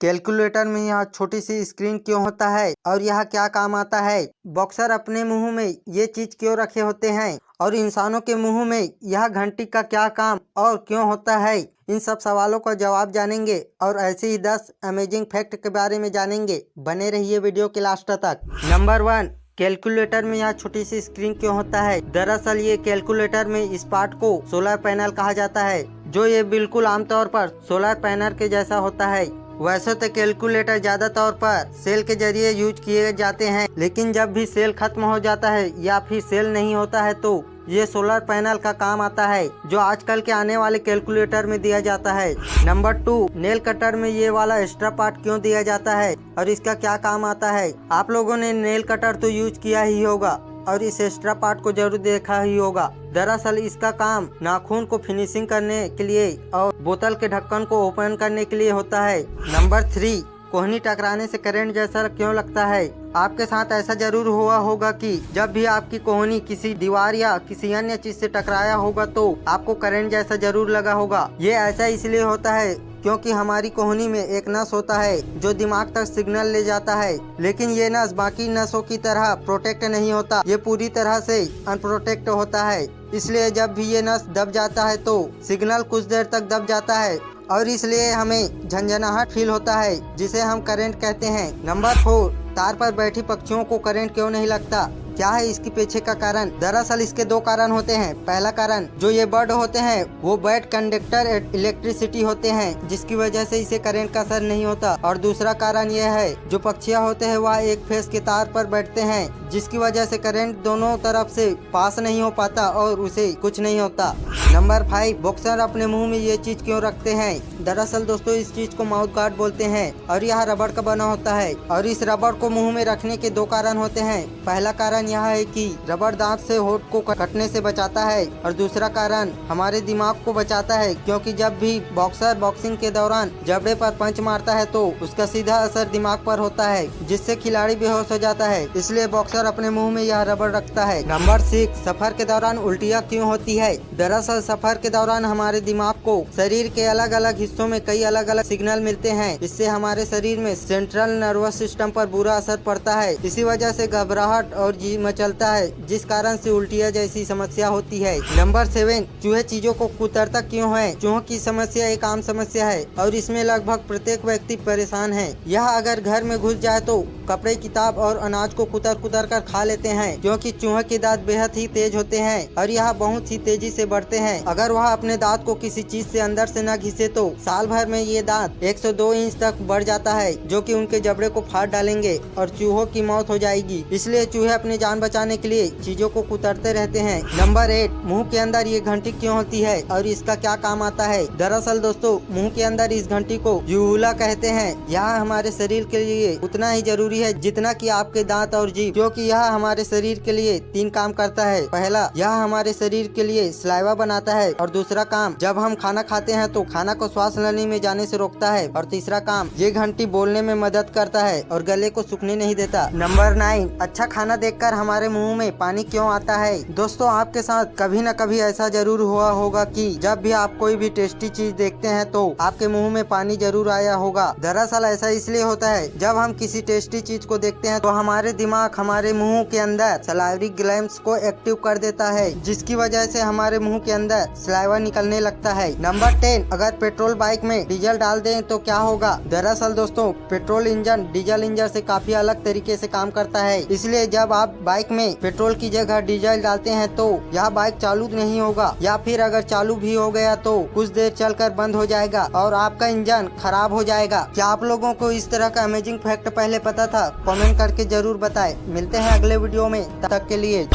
Calculator में यह छोटी सी स्क्रीन क्यों होता है और यह क्या काम आता है? बॉक्सर अपने मुंह में ये चीज क्यों रखे होते हैं और इंसानों के मुंह में यह घंटी का क्या काम और क्यों होता है? इन सब सवालों का जवाब जानेंगे और ऐसे ही 10 अमेजिंग फैक्ट के बारे में जानेंगे। बने रहिए वीडियो के लास्ट तक। नंबर 1, कैलकुलेटर में यह छोटी सी स्क्रीन क्यों होता है? दरअसल ये कैलकुलेटर में इस पार्ट को सोलर पैनल कहा जाता है, जो ये बिल्कुल आमतौर पर सोलर पैनल के जैसा होता है। वैसे तो कैलकुलेटर ज्यादा तौर पर सेल के जरिए यूज किए जाते हैं, लेकिन जब भी सेल खत्म हो जाता है या फिर सेल नहीं होता है तो ये सोलर पैनल का काम आता है, जो आजकल के आने वाले कैलकुलेटर में दिया जाता है। नंबर 2, नेल कटर में ये वाला एक्स्ट्रा पार्ट क्यों दिया जाता है और इसका क्या काम आता है? आप लोगों ने नेल कटर तो यूज किया ही होगा और इस एक्स्ट्रा पार्ट को जरूर देखा ही होगा। दरअसल इसका काम नाखून को फिनिशिंग करने के लिए और बोतल के ढक्कन को ओपन करने के लिए होता है। नंबर 3, कोहनी टकराने से करंट जैसा क्यों लगता है? आपके साथ ऐसा जरूर हुआ होगा कि जब भी आपकी कोहनी किसी दीवार या किसी अन्य चीज से टकराया होगा तो आपको करंट जैसा जरूर लगा होगा। ये ऐसा इसलिए होता है क्योंकि हमारी कोहनी में एक नस होता है जो दिमाग तक सिग्नल ले जाता है, लेकिन ये नस बाकी नसों की तरह प्रोटेक्ट नहीं होता, ये पूरी तरह से अनप्रोटेक्ट होता है। इसलिए जब भी ये नस दब जाता है तो सिग्नल कुछ देर तक दब जाता है और इसलिए हमें झंझनाहट फील होता है, जिसे हम करंट कहते हैं। नंबर 4, तार पर बैठी पक्षियों को करंट क्यों नहीं लगता? क्या है इसके पीछे का कारण? दरअसल इसके 2 कारण होते हैं। पहला कारण, जो ये बर्ड होते हैं वो बैड कंडक्टर इलेक्ट्रिसिटी होते हैं, जिसकी वजह से इसे करंट का असर नहीं होता। और दूसरा कारण यह है, जो पक्षियाँ होते हैं वह एक फेस के तार पर बैठते हैं, जिसकी वजह से करंट दोनों तरफ से पास नहीं हो पाता और उसे कुछ नहीं होता। नंबर 5, बॉक्सर अपने मुंह में ये चीज क्यों रखते हैं? दरअसल दोस्तों इस चीज को माउथ गार्ड बोलते हैं और यह रबड़ का बना होता है और इस रबड़ को मुंह में रखने के 2 कारण होते हैं। पहला कारण यह है कि रबड़ दांत से होठ को कटने से बचाता है और दूसरा कारण हमारे दिमाग को बचाता है, क्योंकि जब भी बॉक्सर बॉक्सिंग के दौरान जबड़े पर पंच मारता है तो उसका सीधा असर दिमाग पर होता है, जिससे खिलाड़ी बेहोश हो जाता है। इसलिए बॉक्सर अपने मुंह में यह रबड़ रखता है। नंबर 6, सफर के दौरान उल्टियाँ क्यों होती है? दरअसल सफर के दौरान हमारे दिमाग को शरीर के अलग अलग हिस्सों में कई अलग अलग सिग्नल मिलते हैं। इससे हमारे शरीर में सेंट्रल नर्वस सिस्टम पर बुरा असर पड़ता है। इसी वजह से घबराहट और जी मचलता है, जिस कारण से उल्टियाँ जैसी समस्या होती है। नंबर 7, चूहे चीजों को कुतरता क्यों है? चूहों की समस्या एक आम समस्या है और इसमें लगभग प्रत्येक व्यक्ति परेशान है। यह अगर घर में घुस जाए तो कपड़े, किताब और अनाज को कुतर कुतर कर खा लेते हैं, क्योंकि चूहे के दांत बेहद ही तेज होते हैं और यह बहुत ही तेजी से बढ़ते हैं। अगर वह अपने दांत को किसी चीज से अंदर से न घिसे तो साल भर में ये दांत 102 इंच तक बढ़ जाता है, जो कि उनके जबड़े को फाड़ डालेंगे और चूहों की मौत हो जाएगी। इसलिए चूहे अपनी जान बचाने के लिए चीजों को कुतरते रहते हैं। नंबर 8, मुंह के अंदर ये घंटी क्यों होती है और इसका क्या काम आता है? दरअसल दोस्तों मुंह के अंदर इस घंटी को यूहुला कहते हैं। यह हमारे शरीर के लिए उतना ही जरूरी है जितना कि आपके दांत और जीभ, क्योंकि यह हमारे शरीर के लिए 3 काम करता है। पहला, यह हमारे शरीर के लिए सलाइवा बनाता है और दूसरा काम, जब हम खाना खाते हैं तो खाना को श्वास नली में जाने से रोकता है और तीसरा काम, ये घंटी बोलने में मदद करता है और गले को सूखने नहीं देता। नंबर 9, अच्छा खाना देखकर हमारे मुंह में पानी क्यों आता है? दोस्तों आपके साथ कभी न कभी ऐसा जरूर हुआ होगा कि जब भी आप कोई भी टेस्टी चीज देखते हैं तो आपके मुंह में पानी जरूर आया होगा। दरअसल ऐसा इसलिए होता है, जब हम किसी टेस्टी चीज को देखते हैं तो हमारे दिमाग हमारे मुंह के अंदर सलाइवरी ग्लैंड्स को एक्टिव कर देता है, जिसकी वजह से हमारे मुंह के अंदर सलाइवा निकलने लगता है। नंबर 10, अगर पेट्रोल बाइक में डीजल डाल दें तो क्या होगा? दरअसल दोस्तों पेट्रोल इंजन डीजल इंजन से काफी अलग तरीके से काम करता है, इसलिए जब आप बाइक में पेट्रोल की जगह डीजल डालते हैं तो यह बाइक चालू नहीं होगा, या फिर अगर चालू भी हो गया तो कुछ देर चलकर बंद हो जाएगा और आपका इंजन खराब हो जाएगा। क्या आप लोगों को इस तरह का अमेजिंग फैक्ट पहले पता था? कमेंट करके जरूर बताएं। मिलते हैं अगले वीडियो में, तब तक के लिए।